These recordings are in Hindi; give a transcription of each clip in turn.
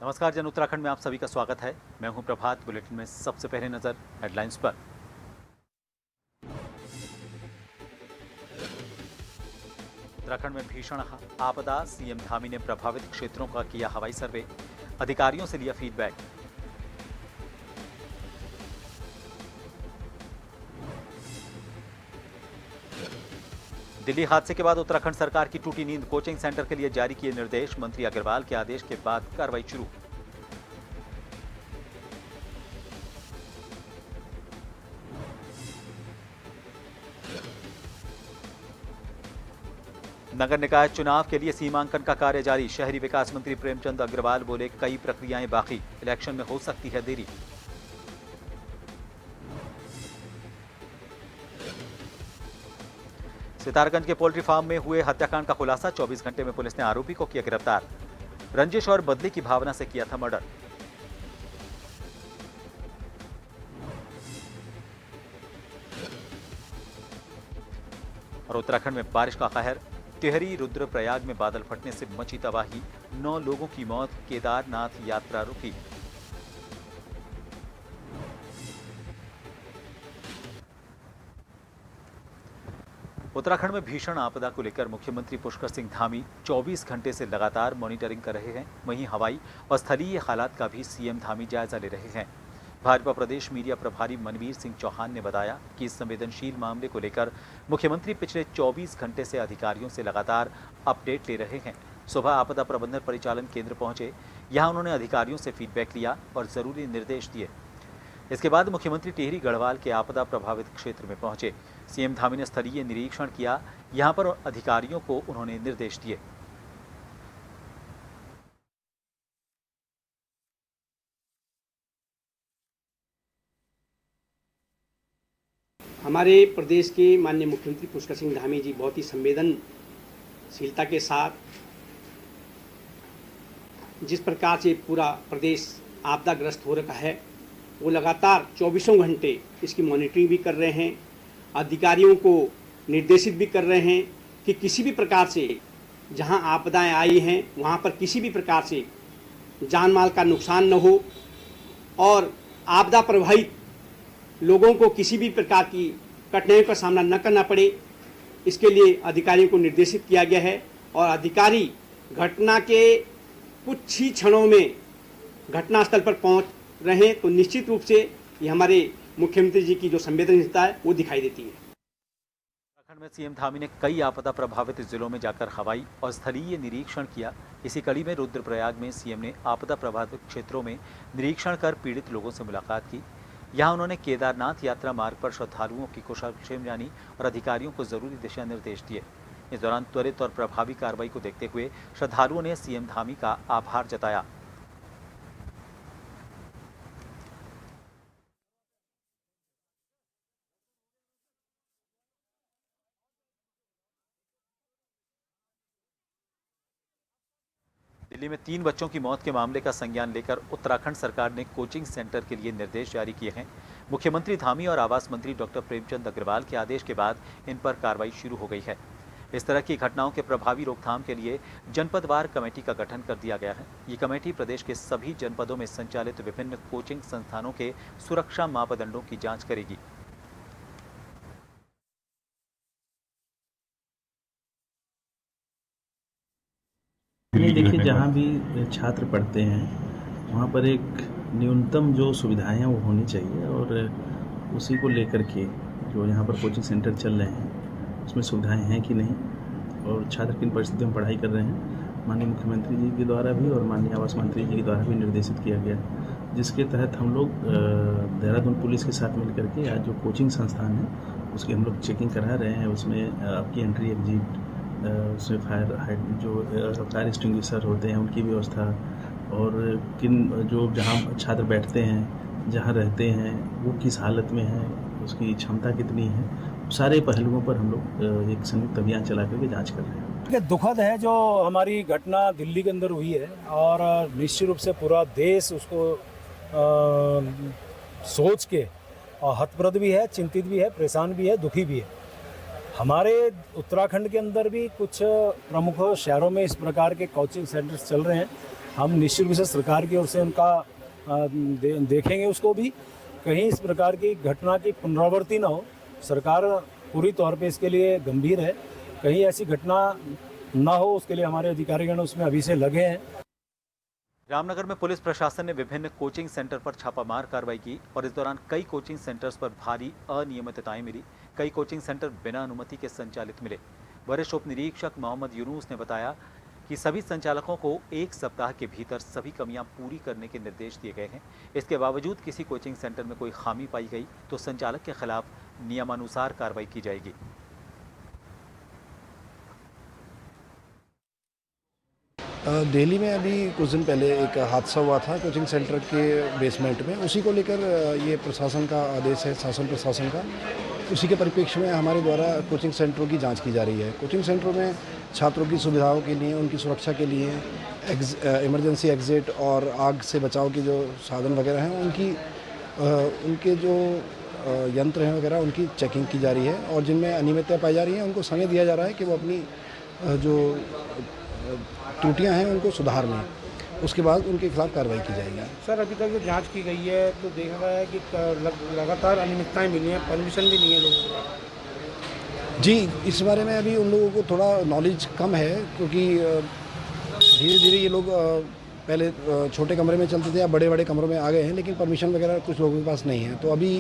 नमस्कार जन उत्तराखंड में आप सभी का स्वागत है। मैं हूं प्रभात। बुलेटिन में सबसे पहले नजर हेडलाइंस पर। उत्तराखंड में भीषण आपदा, सीएम धामी ने प्रभावित क्षेत्रों का किया हवाई सर्वे, अधिकारियों से लिया फीडबैक। दिल्ली हादसे के बाद उत्तराखंड सरकार की टूटी नींद, कोचिंग सेंटर के लिए जारी किए निर्देश, मंत्री अग्रवाल के आदेश के बाद कार्रवाई शुरू। नगर निकाय चुनाव के लिए सीमांकन का कार्य जारी, शहरी विकास मंत्री प्रेमचंद अग्रवाल बोले कई प्रक्रियाएं बाकी, इलेक्शन में हो सकती है देरी। सितारगंज के पोल्ट्री फार्म में हुए हत्याकांड का खुलासा, 24 घंटे में पुलिस ने आरोपी को किया गिरफ्तार। रंजिश और बदले की भावना से किया था मर्डर। और उत्तराखंड में बारिश का कहर, टिहरी रुद्रप्रयाग में बादल फटने से मची तबाही, 9 लोगों की मौत, केदारनाथ यात्रा रुकी। उत्तराखंड में भीषण आपदा को लेकर मुख्यमंत्री पुष्कर सिंह धामी 24 घंटे से लगातार मॉनिटरिंग कर रहे हैं। वहीं हवाई और स्थलीय हालात का भी सीएम धामी जायजा ले रहे हैं। भाजपा प्रदेश मीडिया प्रभारी मनवीर सिंह चौहान ने बताया कि इस संवेदनशील मामले को लेकर मुख्यमंत्री पिछले 24 घंटे से अधिकारियों से लगातार अपडेट ले रहे हैं। सुबह आपदा प्रबंधन परिचालन केंद्र पहुंचे, यहां उन्होंने अधिकारियों से फीडबैक लिया और जरूरी निर्देश दिए। इसके बाद मुख्यमंत्री टिहरी गढ़वाल के आपदा प्रभावित क्षेत्र में पहुंचे। सीएम धामी ने स्थलीय निरीक्षण किया, यहां पर अधिकारियों को उन्होंने निर्देश दिए। हमारे प्रदेश के माननीय मुख्यमंत्री पुष्कर सिंह धामी जी बहुत ही संवेदनशीलता के साथ जिस प्रकार से पूरा प्रदेश आपदाग्रस्त हो रखा है, वो लगातार 24 घंटे इसकी मॉनिटरिंग भी कर रहे हैं। अधिकारियों को निर्देशित भी कर रहे हैं कि किसी भी प्रकार से जहां आपदाएं आई हैं वहां पर किसी भी प्रकार से जान माल का नुकसान न हो और आपदा प्रभावित लोगों को किसी भी प्रकार की कठिनाइयों का सामना न करना पड़े, इसके लिए अधिकारियों को निर्देशित किया गया है। और अधिकारी घटना के कुछ ही क्षणों में घटनास्थल पर पहुंच रहे हैं, तो निश्चित रूप से ये हमारे मुख्यमंत्री जी की जो संवेदनशीलता है वो दिखाई देती है। उत्तराखंड में सीएम धामी ने कई आपदा प्रभावित जिलों में जाकर हवाई और स्थलीय निरीक्षण किया। इसी कड़ी में रुद्रप्रयाग में सीएम ने आपदा प्रभावित क्षेत्रों में निरीक्षण कर पीड़ित लोगों से मुलाकात की। यहां उन्होंने केदारनाथ यात्रा मार्ग पर श्रद्धालुओं की कुशलक्षेम जानी और अधिकारियों को जरूरी दिशा निर्देश दिए। इस दौरान त्वरित और प्रभावी कार्रवाई को देखते हुए श्रद्धालुओं ने सीएम धामी का आभार जताया। दिल्ली में 3 बच्चों की मौत के मामले का संज्ञान लेकर उत्तराखंड सरकार ने कोचिंग सेंटर के लिए निर्देश जारी किए हैं। मुख्यमंत्री धामी और आवास मंत्री डॉक्टर प्रेमचंद अग्रवाल के आदेश के बाद इन पर कार्रवाई शुरू हो गई है। इस तरह की घटनाओं के प्रभावी रोकथाम के लिए जनपदवार कमेटी का गठन कर दिया गया है। ये कमेटी प्रदेश के सभी जनपदों में संचालित विभिन्न कोचिंग संस्थानों के सुरक्षा मापदंडों की जाँच करेगी। देखिए, जहाँ भी छात्र पढ़ते हैं वहाँ पर एक न्यूनतम जो सुविधाएं हैं वो होनी चाहिए और उसी को लेकर के जो यहाँ पर कोचिंग सेंटर चल रहे हैं उसमें सुविधाएं हैं कि नहीं और छात्र किन परिस्थितियों में पढ़ाई कर रहे हैं, माननीय मुख्यमंत्री जी के द्वारा भी और माननीय आवास मंत्री जी के द्वारा भी निर्देशित किया गया, जिसके तहत हम लोग देहरादून पुलिस के साथ मिलकर के आज जो कोचिंग संस्थान है उसकी हम लोग चेकिंग करा रहे हैं। उसमें आपकी एंट्री एग्जिट, उसमें फायर एक्सटिंग्विशर होते हैं उनकी व्यवस्था और किन जो जहाँ छात्र बैठते हैं, जहाँ रहते हैं वो किस हालत में है, उसकी क्षमता कितनी है, सारे पहलुओं पर हम लोग एक संयुक्त अभियान चला करके जांच कर रहे हैं। दुखद है जो हमारी घटना दिल्ली के अंदर हुई है और निश्चित रूप से पूरा देश उसको सोच के हतप्रद भी है, चिंतित भी है, परेशान भी है, दुखी भी है। हमारे उत्तराखंड के अंदर भी कुछ प्रमुख शहरों में इस प्रकार के कोचिंग सेंटर्स चल रहे हैं हम निश्चित रूप से सरकार की ओर से उनका देखेंगे उसको भी, कहीं इस प्रकार की घटना की पुनरावृत्ति ना हो। सरकार पूरी तौर पे इसके लिए गंभीर है, कहीं ऐसी घटना ना हो उसके लिए हमारे अधिकारीगण उसमें अभी से लगे हैं। रामनगर में पुलिस प्रशासन ने विभिन्न कोचिंग सेंटर पर छापामार कार्रवाई की और इस दौरान कई कोचिंग सेंटर्स पर भारी अनियमितताएं मिली। कई कोचिंग सेंटर बिना अनुमति के संचालित मिले। वरिष्ठ उप निरीक्षक मोहम्मद यूनुस ने बताया कि सभी संचालकों को 1 सप्ताह के भीतर सभी कमियां पूरी करने के निर्देश दिए गए हैं। इसके बावजूद किसी कोचिंग सेंटर में कोई खामी पाई गई तो संचालक के खिलाफ नियमानुसार कार्रवाई की जाएगी। दिल्ली में अभी कुछ दिन पहले एक हादसा हुआ था कोचिंग सेंटर के बेसमेंट में। उसी को लेकर ये प्रशासन का आदेश है, शासन प्रशासन का। उसी के परिप्रेक्ष्य में हमारे द्वारा कोचिंग सेंटरों की जांच की जा रही है। कोचिंग सेंटरों में छात्रों की सुविधाओं के लिए, उनकी सुरक्षा के लिए इमरजेंसी एग्जिट और आग से बचाव के जो साधन वगैरह हैं उनके जो यंत्र हैं वगैरह उनकी चेकिंग की जा रही है और जिनमें अनियमितता पाई जा रही है उनको समय दिया जा रहा है कि वो अपनी जो त्रुटियां हैं उनको सुधार लें। उसके बाद उनके खिलाफ कार्रवाई की जाएगी। सर, अभी तक जो जांच की गई है तो देखा गया है कि लगातार अनियमितताएं मिली हैं, परमिशन भी नहीं है लोगों को। जी, इस बारे में अभी उन लोगों को थोड़ा नॉलेज कम है क्योंकि धीरे धीरे ये लोग पहले छोटे कमरे में चलते थे या बड़े बड़े कमरों में आ गए हैं, लेकिन परमिशन वगैरह कुछ लोगों के पास नहीं है। तो अभी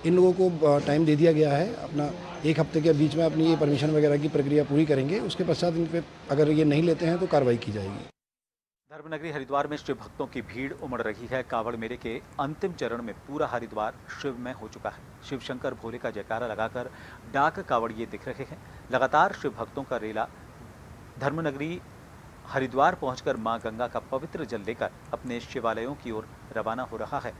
इन लोगों को टाइम दे दिया गया है, अपना 1 हफ्ते के बीच में अपनी ये परमिशन वगैरह की प्रक्रिया पूरी करेंगे। उसके पश्चात इन पर अगर ये नहीं लेते हैं तो कार्रवाई की जाएगी। धर्मनगरी हरिद्वार में शिव भक्तों की भीड़ उमड़ रही है। कावड़ मेले के अंतिम चरण में पूरा हरिद्वार शिवमय हो चुका है। शिव शंकर भोले का जयकारा लगाकर डाक कावड़िए दिख रहे हैं। लगातार शिव भक्तों का रेला धर्मनगरी हरिद्वार पहुंचकर मां गंगा का पवित्र जल लेकर अपने शिवालयों की ओर रवाना हो रहा है।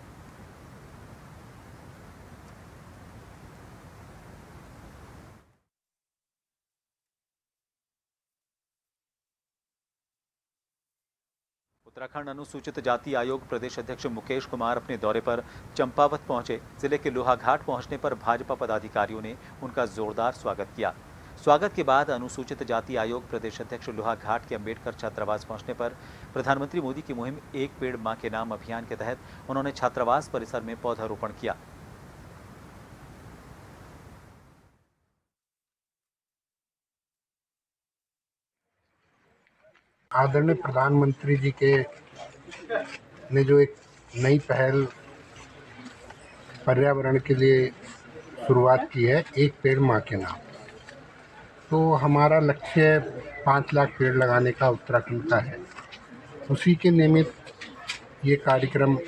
उत्तराखंड अनुसूचित जाति आयोग प्रदेश अध्यक्ष मुकेश कुमार अपने दौरे पर चंपावत पहुंचे। जिले के लोहाघाट पहुंचने पर भाजपा पदाधिकारियों ने उनका जोरदार स्वागत किया। स्वागत के बाद अनुसूचित जाति आयोग प्रदेश अध्यक्ष लोहाघाट के अंबेडकर छात्रावास पहुंचने पर प्रधानमंत्री मोदी की मुहिम एक पेड़ मां के नाम अभियान के तहत उन्होंने छात्रावास परिसर में पौधारोपण किया। आदरणीय प्रधानमंत्री जी के ने जो एक नई पहल पर्यावरण के लिए शुरुआत की है, एक पेड़ मां के नाम, तो हमारा लक्ष्य 5 लाख पेड़ लगाने का उत्तराखंड का है। उसी के निमित्त ये कार्यक्रम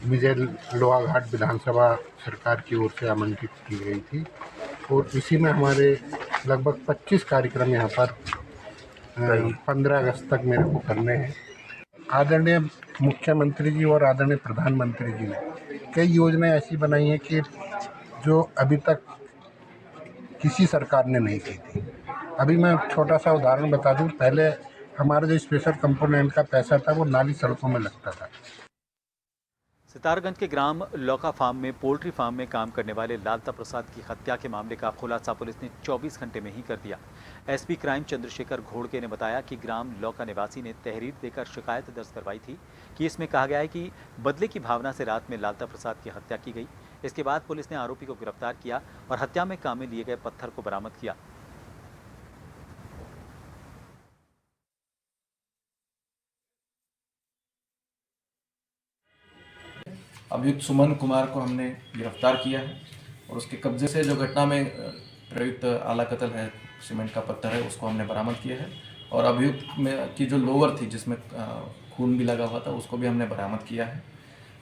विजय लोहाघाट विधानसभा सरकार की ओर से आमंत्रित की गई थी और इसी में हमारे लगभग 25 कार्यक्रम यहाँ पर 15 अगस्त तक मेरे को करने हैं। आदरणीय मुख्यमंत्री जी और आदरणीय प्रधानमंत्री जी ने कई योजनाएं ऐसी बनाई हैं कि जो अभी तक किसी सरकार ने नहीं की थी। अभी मैं छोटा सा उदाहरण बता दूं, पहले हमारा जो स्पेशल कंपोनेंट का पैसा था वो नाली सड़कों में लगता था। सितारगंज के ग्राम लौका फार्म में पोल्ट्री फार्म में काम करने वाले लालता प्रसाद की हत्या के मामले का खुलासा पुलिस ने 24 घंटे में ही कर दिया। एसपी क्राइम चंद्रशेखर घोड़के ने बताया कि ग्राम लौका निवासी ने तहरीर देकर शिकायत दर्ज करवाई थी कि इसमें कहा गया है कि बदले की भावना से रात में लालता प्रसाद की हत्या की गई। इसके बाद पुलिस ने आरोपी को गिरफ्तार किया और हत्या में काम में लिए गए पत्थर को बरामद किया। अभियुक्त सुमन कुमार को हमने गिरफ्तार किया है और उसके कब्जे से जो घटना में प्रयुक्त आला कत्ल है, सीमेंट का पत्थर है, उसको हमने बरामद किया है और अभियुक्त में की जो लोवर थी जिसमें खून भी लगा हुआ था उसको भी हमने बरामद किया है।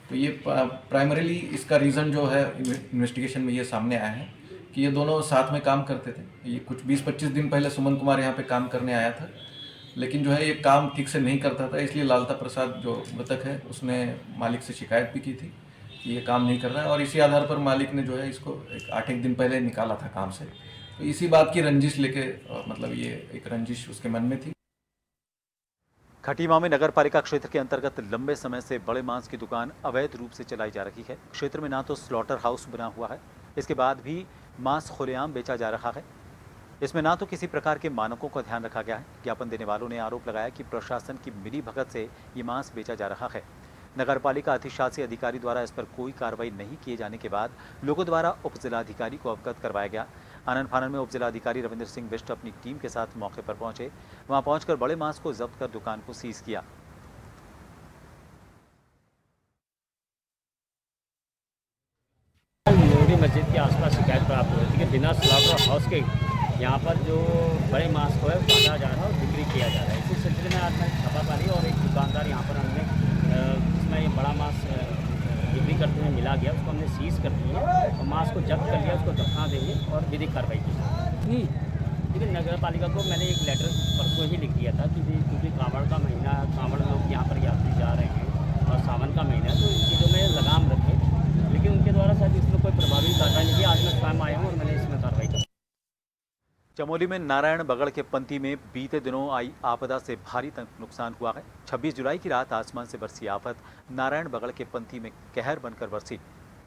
तो ये प्राइमरीली इसका रीज़न जो है इन्वेस्टिगेशन में ये सामने आया है कि ये दोनों साथ में काम करते थे। ये कुछ 20-25 दिन पहले सुमन कुमार यहाँ पे काम करने आया था, लेकिन जो है ये काम ठीक से नहीं करता था, इसलिए लालता प्रसाद जो मृतक है उसने मालिक से शिकायत भी की थी कि ये काम नहीं कर रहा है और इसी आधार पर मालिक ने जो है इसको 8-1 दिन पहले निकाला था काम से। तो इसी बात की रंजिश लेके मतलब ये एक रंजिश उसके मन में थी। खटीमा में नगर पालिका क्षेत्र के अंतर्गत लंबे समय से बड़े मांस की दुकान अवैध रूप से चलाई जा रही है। क्षेत्र में ना तो स्लॉटर हाउस बना हुआ है, इसके बाद भी मांस खुलेआम बेचा जा रहा है। इसमें ना तो किसी प्रकार के मानकों का ध्यान रखा गया है। ज्ञापन देने वालों ने आरोप लगाया कि प्रशासन की मिलीभगत से ये मांस बेचा जा रहा है। नगरपालिका अधिशासी अधिकारी द्वारा इस पर कोई कार्रवाई नहीं किए जाने के बाद लोगों द्वारा उप जिलाधिकारी को अवगत करवाया गया। आनन फानन में उप जिलाधिकारी रविंद्र सिंह बिष्ट अपनी टीम के साथ मौके पर पहुंचे। वहां पहुंचकर बड़े मांस को जब्त कर दुकान को सीज किया। नूरी मस्जिद के आसपास शिकायत प्राप्त हुई थी कि बिना स्लॉटर हाउस के यहाँ पर जो बड़े मांस को है काटा जा रहा है और बिक्री किया जा रहा है। इसी सिलसिले में आज मैंने छापामारी और एक दुकानदार यहाँ पर हमने जिसमें ये बड़ा मांस बिक्री करते हुए मिला गया, उसको हमने सीज कर दिए और मांस को जब्त कर लिया, उसको दफना देंगे और विधिक कार्रवाई की। लेकिन नगर पालिका को मैंने एक लेटर परसों ही लिख दिया था कि क्योंकि कांवड़ का महीना, कांवड़ लोग यहाँ पर यात्री जा रहे हैं और सावन का महीना है, तो इन चीज़ों में लगाम रखें। लेकिन उनके द्वारा शायद इसमें कोई प्रभावी कार्रवाई नहीं की। आज मैं स्वयं आया हूँ और मैंने इसमें कार्रवाई की। चमोली में नारायण बगड़ के पंती में बीते दिनों आई आपदा से भारी नुकसान हुआ है। 26 जुलाई की रात आसमान से बरसी आफत नारायण बगड़ के पंती में कहर बनकर बरसी।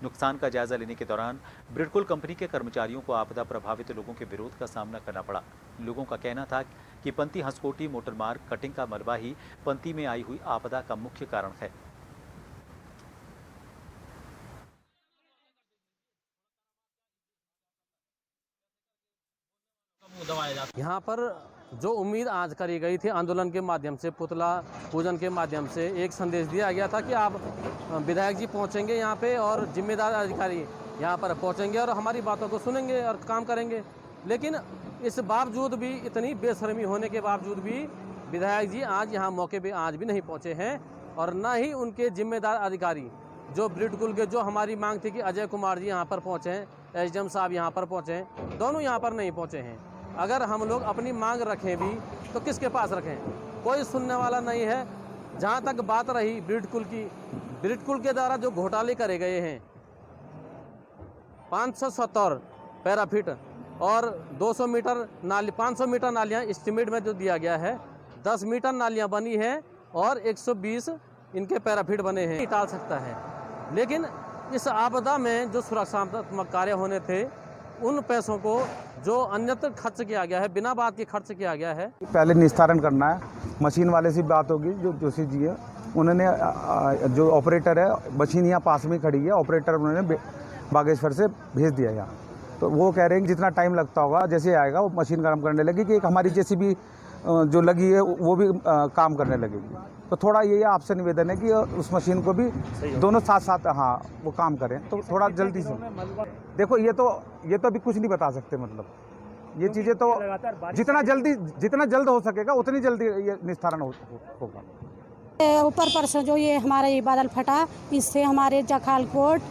नुकसान का जायजा लेने के दौरान ब्रिडकुल कंपनी के कर्मचारियों को आपदा प्रभावित लोगों के विरोध का सामना करना पड़ा। लोगों का कहना था कि पंती हंसकोटी मोटर मार्ग कटिंग का मलबा ही पंती में आई हुई आपदा का मुख्य कारण है। यहाँ पर जो उम्मीद आज करी गई थी आंदोलन के माध्यम से, पुतला पूजन के माध्यम से एक संदेश दिया गया था कि आप विधायक जी पहुँचेंगे यहाँ पे और जिम्मेदार अधिकारी यहाँ पर पहुँचेंगे और हमारी बातों को सुनेंगे और काम करेंगे। लेकिन इस बावजूद भी, इतनी बेशर्मी होने के बावजूद भी विधायक जी आज यहाँ मौके पे आज भी नहीं पहुँचे हैं और न ही उनके जिम्मेदार अधिकारी जो ब्रिडकुल के, जो हमारी मांग थी कि अजय कुमार जी यहाँ पर पहुँचे हैं, एसडीएम साहब यहाँ पर पहुँचे हैं, दोनों यहाँ पर नहीं पहुँचे हैं। अगर हम लोग अपनी मांग रखें भी तो किसके पास रखें, कोई सुनने वाला नहीं है। जहाँ तक बात रही ब्रिडकुल की, ब्रिडकुल के द्वारा जो घोटाले करे गए हैं 570 पैराफीट और 200 मीटर नाली, 500 मीटर नालियाँ एस्टिमेट में जो दिया गया है, 10 मीटर नालियाँ बनी हैं और 120 इनके पैराफीट बने हैं। टाल सकता है, लेकिन इस आपदा में जो सुरक्षात्मक कार्य होने थे उन पैसों को जो अन्यत्र खर्च किया गया है, बिना बात के खर्च किया गया है। पहले निस्तारण करना है, मशीन वाले से बात होगी, जो जोशी जी है उन्होंने, जो ऑपरेटर है, मशीन यहाँ पास में खड़ी है, ऑपरेटर उन्होंने बागेश्वर से भेज दिया यहाँ। तो वो कह रहे हैं कि जितना टाइम लगता होगा, जैसे आएगा वो मशीन काम करने लगेगी कि एक हमारी जेसीबी जो लगी है वो भी काम करने लगेगी। तो थोड़ा ये आपसे निवेदन है कि उस मशीन को भी दोनों साथ साथ वो काम करें, तो थोड़ा जल्दी से। देखो ये तो अभी कुछ नहीं बता सकते, मतलब ये चीज़ें तो जितना जल्द हो सकेगा उतनी जल्दी ये निस्तारण होगा। ऊपर परसों जो ये हमारा ये बादल फटा, इससे हमारे जखालकोट,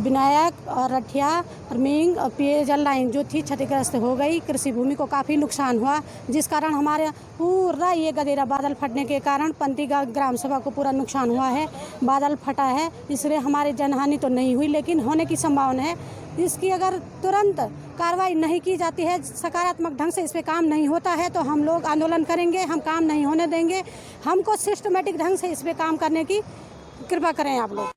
विनायक और रठिया और मींग पेयजल लाइन जो थी क्षतिग्रस्त हो गई। कृषि भूमि को काफ़ी नुकसान हुआ, जिस कारण हमारे पूरा ये गदेरा बादल फटने के कारण पंती ग्राम सभा को पूरा नुकसान हुआ है। बादल फटा है, इसलिए हमारी जनहानि तो नहीं हुई, लेकिन होने की संभावना है। इसकी अगर तुरंत कार्रवाई नहीं की जाती है, सकारात्मक ढंग से इस पर काम नहीं होता है, तो हम लोग आंदोलन करेंगे। हम काम नहीं होने देंगे। हमको सिस्टमेटिक ढंग से इस पर काम करने की कृपा करें आप लोग।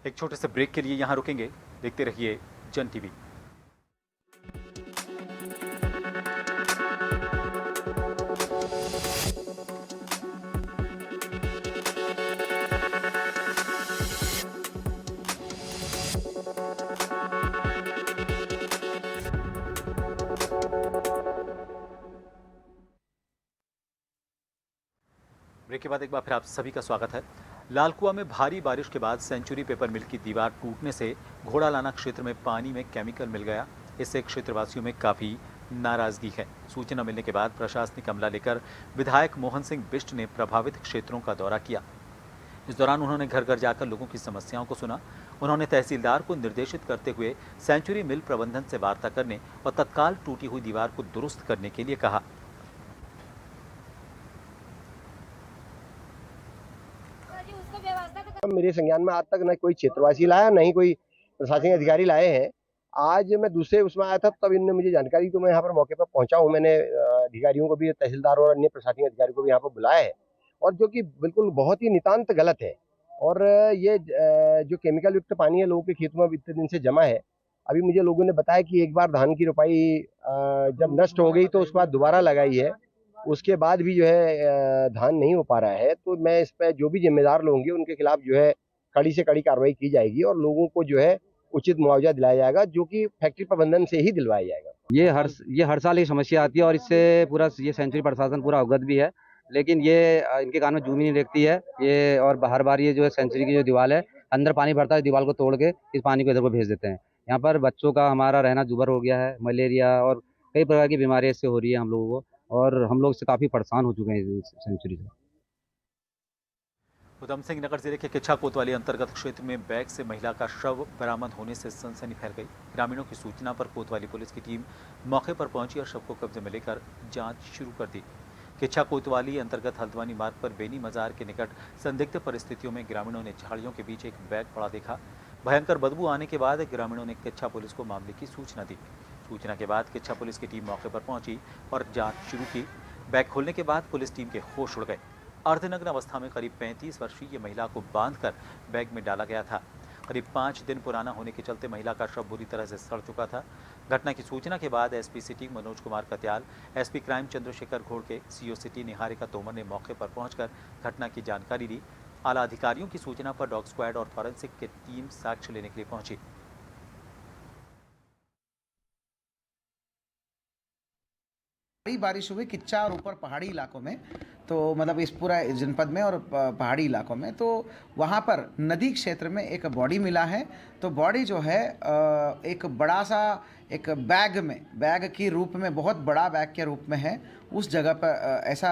एक छोटे से ब्रेक के लिए यहाँ रुकेंगे। देखते रहिए जन टीवी। ब्रेक के बाद एक बार फिर आप सभी का स्वागत है। लालकुआ में भारी बारिश के बाद सेंचुरी पेपर मिल की दीवार टूटने से घोड़ालाना क्षेत्र में पानी में केमिकल मिल गया। इससे क्षेत्रवासियों में काफ़ी नाराजगी है। सूचना मिलने के बाद प्रशासनिक अमला लेकर विधायक मोहन सिंह बिष्ट ने प्रभावित क्षेत्रों का दौरा किया। इस दौरान उन्होंने घर घर जाकर लोगों की समस्याओं को सुना। उन्होंने तहसीलदार को निर्देशित करते हुए सेंचुरी मिल प्रबंधन से वार्ता करने और तत्काल टूटी हुई दीवार को दुरुस्त करने के लिए कहा। मेरे संज्ञान में आज तक न कोई क्षेत्रवासी लाया, न ही कोई प्रशासनिक अधिकारी लाए हैं। आज मैं दूसरे उसमें आया था, तब इन्होंने मुझे जानकारी, तो मैं यहाँ पर मौके पर पहुंचा हूँ। मैंने अधिकारियों को भी, तहसीलदार और अन्य प्रशासनिक अधिकारियों को भी यहाँ पर बुलाया है, और जो कि बिल्कुल बहुत ही नितांत गलत है। और ये जो केमिकल युक्त पानी है लोगों के खेतों में इतने दिन से जमा है, अभी मुझे लोगों ने बताया कि एक बार धान की रोपाई जब नष्ट हो गई तो उसके बाद दोबारा लगाई है, उसके बाद भी जो है धान नहीं हो पा रहा है। तो मैं इस पर जो भी जिम्मेदार लोग होंगे उनके खिलाफ जो है कड़ी से कड़ी कार्रवाई की जाएगी और लोगों को जो है उचित मुआवजा दिलाया जाएगा, जो कि फैक्ट्री प्रबंधन से ही दिलवाया जाएगा। ये हर साल ये समस्या आती है और इससे पूरा ये सेंचुरी प्रशासन पूरा अवगत भी है, लेकिन ये इनके कान में जूं नहीं देखती है ये। और हर बार ये जो है सेंचुरी की जो दीवार है, अंदर पानी भरता है, दीवार को तोड़ के इस पानी को इधर को भेज देते हैं। यहाँ पर बच्चों का हमारा रहना जुबर हो गया है, मलेरिया और कई प्रकार की बीमारियां इससे हो रही है हम लोगों को, और हम लोग इससे काफ़ी परेशान हो चुके हैं इस सेंचुरी से। उधम सिंह नगर जिले के किच्छा कोतवाली अंतर्गत क्षेत्र में बैग से महिला का शव बरामद होने से सनसनी फैल गई। ग्रामीणों की सूचना पर कोतवाली पुलिस की टीम मौके पर पहुंची और शव को कब्जे में लेकर जांच शुरू कर दी। किच्छा कोतवाली अंतर्गत हल्द्वानी मार्ग पर बेनी मजार के निकट संदिग्ध परिस्थितियों में ग्रामीणों ने झाड़ियों के बीच एक बैग पड़ा देखा। भयंकर बदबू आने के बाद ग्रामीणों ने किच्छा पुलिस को मामले की सूचना दी। सूचना के बाद किच्छा पुलिस की टीम मौके पर पहुंची और जांच शुरू की। बैग खोलने के बाद पुलिस टीम के होश उड़ गए। अर्धनग्न अवस्था में करीब 35 वर्षीय महिला को बांधकर बैग में डाला गया था। करीब 5 दिन पुराना होने के चलते महिला का शव बुरी तरह से सड़ चुका था। घटना की सूचना के बाद SP city Manoj Kumar Katyal, SP crime Chandrashekhar Ghodke, CO city Niharika Tomar ने मौके पर पहुंचकर घटना की जानकारी ली। आला अधिकारियों की सूचना पर डॉग स्क्वाड और फॉरेंसिक की टीम साक्ष्य लेने के लिए पहुंची। बारिश हुई किच्छा और ऊपर पहाड़ी इलाकों में, तो मतलब इस पूरा जनपद में और पहाड़ी इलाकों में, तो वहाँ पर नदी क्षेत्र में एक बॉडी मिला है। तो बॉडी जो है एक बड़ा सा एक बैग की रूप में, बहुत बड़ा बैग के रूप में है, उस जगह पर ऐसा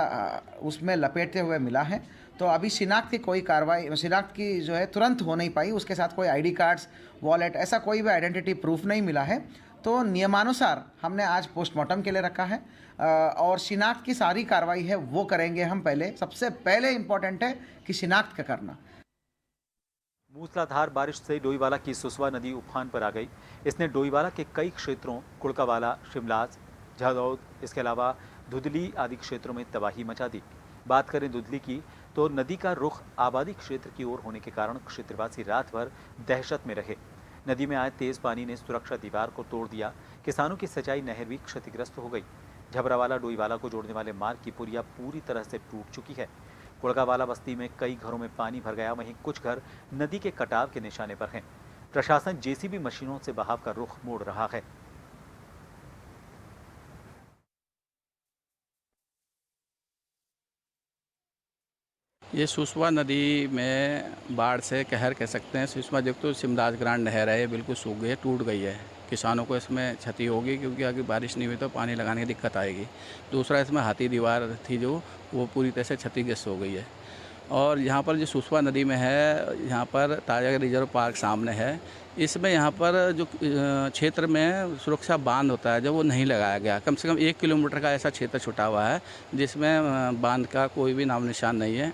उसमें लपेटते हुए मिला है। तो अभी शिनाख्त की कोई कार्रवाई, शिनाख्त की जो है तुरंत हो नहीं पाई। उसके साथ कोई आईडी कार्ड्स, वॉलेट, ऐसा कोई भी आइडेंटिटी प्रूफ नहीं मिला है। तो नियमानुसार हमने आज पोस्टमार्टम के लिए रखा है और शिनाख्त की सारी कार्रवाई है वो करेंगे हम। सबसे पहले इम्पोर्टेंट है कि शिनाख्त का करना। मूसलाधार बारिश से डोईवाला की सुसवा नदी उफान पर आ गई। इसने डोईवाला के कई क्षेत्रों कुड़कावाला, शिमलाज, झादौद, इसके अलावा धुदली आदि क्षेत्रों में तबाही मचा दी। बात करें धुदली की तो नदी का रुख आबादी क्षेत्र की ओर होने के कारण क्षेत्रवासी रात भर दहशत में रहे। नदी में आए तेज पानी ने सुरक्षा दीवार को तोड़ दिया। किसानों की सिंचाई नहर भी क्षतिग्रस्त हो गई। झबरावाला डोईवाला को जोड़ने वाले मार्ग की पुलिया पूरी तरह से टूट चुकी है। कुड़कावाला बस्ती में कई घरों में पानी भर गया, वहीं कुछ घर नदी के कटाव के निशाने पर हैं। प्रशासन जेसीबी मशीनों से बहाव का रुख मोड़ रहा है। ये सुसवा नदी में बाढ़ से कहर कह सकते हैं। सुसवा जब तो सिमराज ग्रांड नहर है, बिल्कुल सूख गई है, टूट गई है। किसानों को इसमें क्षति होगी क्योंकि अगर बारिश नहीं हुई तो पानी लगाने की दिक्कत आएगी। दूसरा, इसमें हाथी दीवार थी जो वो पूरी तरह से क्षतिग्रस्त हो गई है। और यहाँ पर जो सुसवा नदी में है, यहाँ पर ताजा रिजर्व पार्क सामने है। इसमें यहाँ पर जो क्षेत्र में सुरक्षा बांध होता है, जब वो नहीं लगाया गया। कम से कम 1 किलोमीटर का ऐसा क्षेत्र छुटा हुआ है जिसमें बांध का कोई भी नाम निशान नहीं है।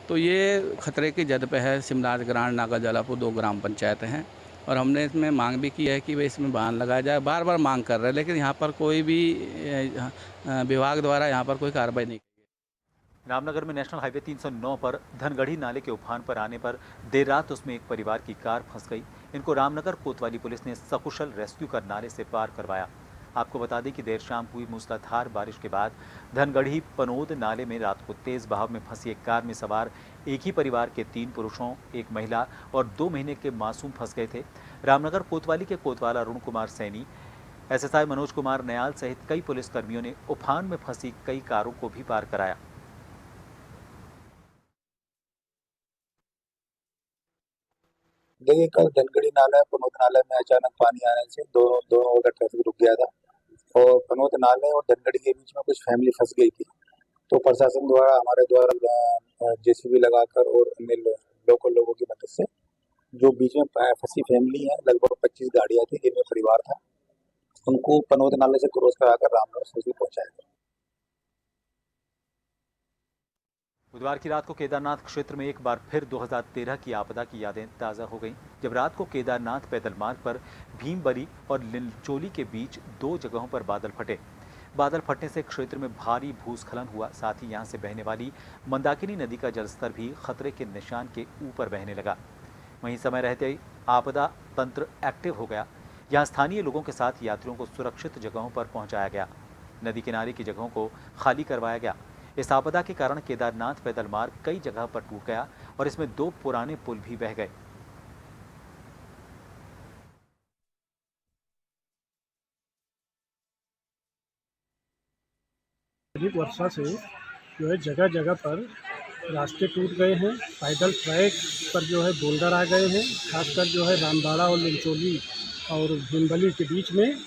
तो ये खतरे की जद पे है। सिमराज ग्रांड, नागा जलापुर 2 ग्राम पंचायतें हैं और हमने इसमें मांग भी की है कि भाई इसमें बांध लगाया जाए। बार बार मांग कर रहे हैं, लेकिन यहाँ पर कोई भी विभाग द्वारा यहाँ पर कोई कार्रवाई नहीं। रामनगर में नेशनल हाईवे 309 पर धनगढ़ी नाले के उफान पर आने पर देर रात उसमें एक परिवार की कार फंस गई। इनको रामनगर कोतवाली पुलिस ने सकुशल रेस्क्यू कर नाले से पार करवाया। आपको बता दें कि देर शाम हुई मूसलाधार बारिश के बाद धनगढ़ी पनोद नाले में रात को तेज बहाव में फंसी एक कार में सवार एक ही परिवार के 3 पुरुषों, 1 महिला और 2 महीने के मासूम फंस गए थे। रामनगर कोतवाली के कोतवाल अरुण कुमार सैनी, एसएसआई मनोज कुमार नयाल सहित कई पुलिसकर्मियों ने उफान में फंसी कई कारों को भी पार कराया। देखिए, कल धनगढ़ी नाला पनोत नाले में अचानक पानी आने से दोनों ओर का ट्रैफिक रुक गया था और पनोत नाले और धनगढ़ी के बीच में कुछ फैमिली फंस गई थी। तो प्रशासन द्वारा, हमारे द्वारा जेसीबी लगाकर और अन्य लोकल लोगों की मदद से जो बीच में फंसी फैमिली है, लगभग 25 गाड़ियां थी जिनमें परिवार था, उनको पनोत नाले से क्रॉस कराकर रामनगर सिटी पहुंचाया गया। बुधवार की रात को केदारनाथ क्षेत्र में एक बार फिर 2013 की आपदा की यादें ताज़ा हो गईं, जब रात को केदारनाथ पैदल मार्ग पर भीमबरी और लिंचोली के बीच 2 जगहों पर बादल फटे। बादल फटने से क्षेत्र में भारी भूस्खलन हुआ। साथ ही यहां से बहने वाली मंदाकिनी नदी का जलस्तर भी खतरे के निशान के ऊपर बहने लगा। वहीं समय रहते ही आपदा तंत्र एक्टिव हो गया। यहाँ स्थानीय लोगों के साथ यात्रियों को सुरक्षित जगहों पर पहुंचाया गया। नदी किनारे की जगहों को खाली करवाया गया। इस आपदा के कारण केदारनाथ पैदल मार्ग कई जगह पर टूट गया और इसमें 2 पुराने पुल भी बह गए। अधिक वर्षा से जो है जगह जगह पर रास्ते टूट गए हैं। पैदल ट्रैक पर जो है बोल्डर आ गए हैं, खासकर जो है रामबाड़ा और लिंचोली और भीमबली के बीच में।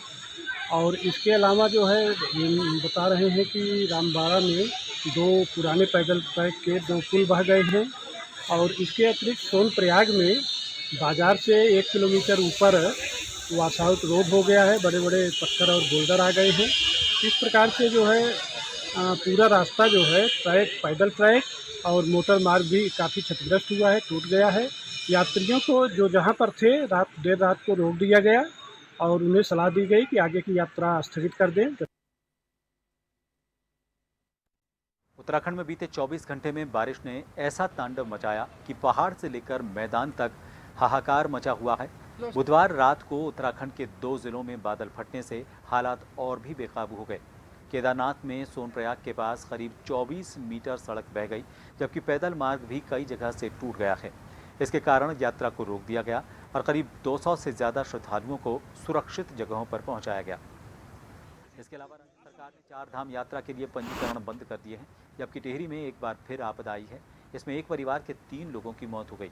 और इसके अलावा जो है बता रहे हैं कि रामबाड़ा में 2 पुराने पैदल ट्रैक के 2 पुल बह गए हैं। और इसके अतिरिक्त सोनप्रयाग में बाज़ार से 1 किलोमीटर ऊपर वॉशआउट रोड हो गया है, बड़े बड़े पत्थर और बोल्डर आ गए हैं। इस प्रकार से जो है पूरा रास्ता जो है ट्रैक, पैदल ट्रैक और मोटर मार्ग भी काफ़ी क्षतिग्रस्त हुआ है, टूट गया है। यात्रियों को जो जहाँ पर थे देर रात को रोक दिया गया और उन्हें सलाह दी गई कि आगे की यात्रा स्थगित कर दें। उत्तराखंड में बीते 24 घंटे में बारिश ने ऐसा तांडव मचाया कि पहाड़ से लेकर मैदान तक हाहाकार मचा हुआ है। बुधवार रात को उत्तराखंड के 2 जिलों में बादल फटने से हालात और भी बेकाबू हो गए। केदारनाथ में सोनप्रयाग के पास करीब 24 मीटर सड़क बह गई, जबकि पैदल मार्ग भी कई जगह से टूट गया है। इसके कारण यात्रा को रोक दिया गया और करीब 200 से ज़्यादा श्रद्धालुओं को सुरक्षित जगहों पर पहुंचाया गया। इसके अलावा राज्य सरकार ने 4 धाम यात्रा के लिए पंजीकरण बंद कर दिए हैं, जबकि टिहरी में एक बार फिर आपदा आई है। इसमें एक परिवार के 3 लोगों की मौत हो गई।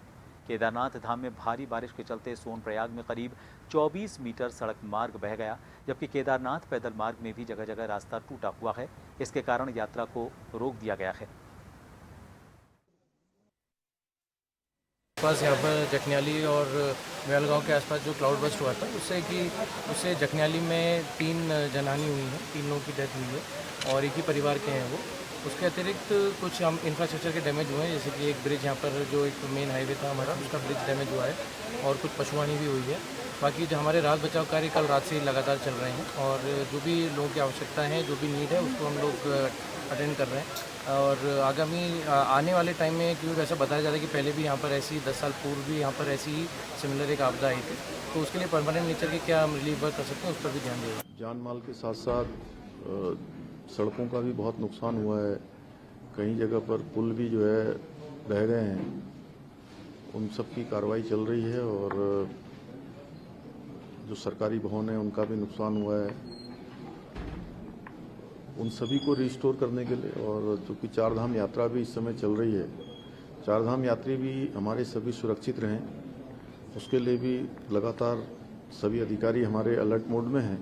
केदारनाथ धाम में भारी बारिश के चलते सोनप्रयाग में करीब 24 मीटर सड़क मार्ग बह गया, जबकि केदारनाथ पैदल मार्ग में भी जगह जगह रास्ता टूटा हुआ है। इसके कारण यात्रा को रोक दिया गया है। पास यहाँ पर जखनियाली और मैलगांव के आसपास जो क्लाउड बस्ट हुआ था उससे जखनियाली में 3 जनहानि हुई है, 3 लोगों की डेथ हुई है और एक ही परिवार के हैं वो। उसके अतिरिक्त कुछ हम इंफ्रास्ट्रक्चर के डैमेज हुए हैं, जैसे कि एक ब्रिज यहाँ पर जो एक मेन हाईवे था हमारा, उसका ब्रिज डैमेज हुआ है और कुछ पशुहानि भी हुई है। बाकी जो हमारे राहत बचाव कार्य कल रात से ही लगातार चल रहे हैं और जो भी लोगों की आवश्यकता है, जो भी नीड है, उसको हम लोग अटेंड कर रहे हैं। और आगामी आने वाले टाइम में, क्योंकि ऐसा बताया जा रहा है कि पहले भी यहाँ पर ऐसी 10 साल पूर्व भी यहाँ पर ऐसी ही सिमिलर एक आपदा आई थी, तो उसके लिए परमानेंट नेचर के क्या रिलीफ वर्क कर सकते हैं उस पर भी ध्यान देगा। जान माल के साथ साथ सड़कों का भी बहुत नुकसान हुआ है। कई जगह पर पुल भी जो है बह गए हैं। उन सब की कार्रवाई चल रही है और जो सरकारी भवन है उनका भी नुकसान हुआ है। उन सभी को रिस्टोर करने के लिए, और चूँकि 4 धाम यात्रा भी इस समय चल रही है, 4 धाम यात्री भी हमारे सभी सुरक्षित रहें, उसके लिए भी लगातार सभी अधिकारी हमारे अलर्ट मोड में हैं।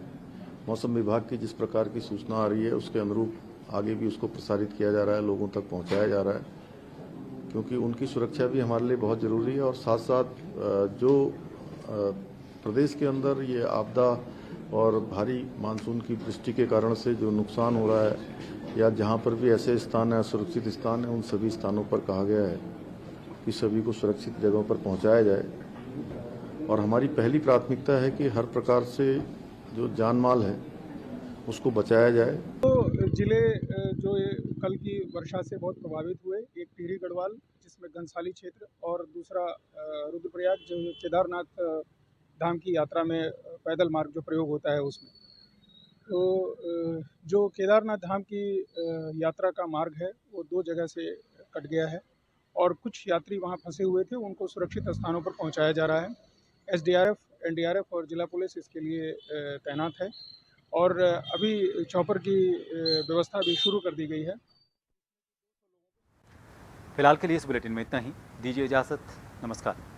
मौसम विभाग की जिस प्रकार की सूचना आ रही है उसके अनुरूप आगे भी उसको प्रसारित किया जा रहा है, लोगों तक पहुंचाया जा रहा है, क्योंकि उनकी सुरक्षा भी हमारे लिए बहुत ज़रूरी है। और साथ साथ जो प्रदेश के अंदर ये आपदा और भारी मानसून की वृष्टि के कारण से जो नुकसान हो रहा है, या जहां पर भी ऐसे स्थान है, सुरक्षित स्थान है, उन सभी स्थानों पर कहा गया है कि सभी को सुरक्षित जगहों पर पहुंचाया जाए। और हमारी पहली प्राथमिकता है कि हर प्रकार से जो जान माल है उसको बचाया जाए। तो जिले जो कल की वर्षा से बहुत प्रभावित हुए, एक टिहरी गढ़वाल जिसमें घनसाली क्षेत्र और दूसरा रुद्रप्रयाग जो केदारनाथ धाम की यात्रा में पैदल मार्ग जो प्रयोग होता है उसमें। तो जो केदारनाथ धाम की यात्रा का मार्ग है वो 2 जगह से कट गया है और कुछ यात्री वहाँ फंसे हुए थे, उनको सुरक्षित स्थानों पर पहुँचाया जा रहा है। SDRF, NDRF और जिला पुलिस इसके लिए तैनात है और अभी चॉपर की व्यवस्था भी शुरू कर दी गई है। फिलहाल के लिए इस बुलेटिन में इतना ही। दीजिए इजाज़त। नमस्कार।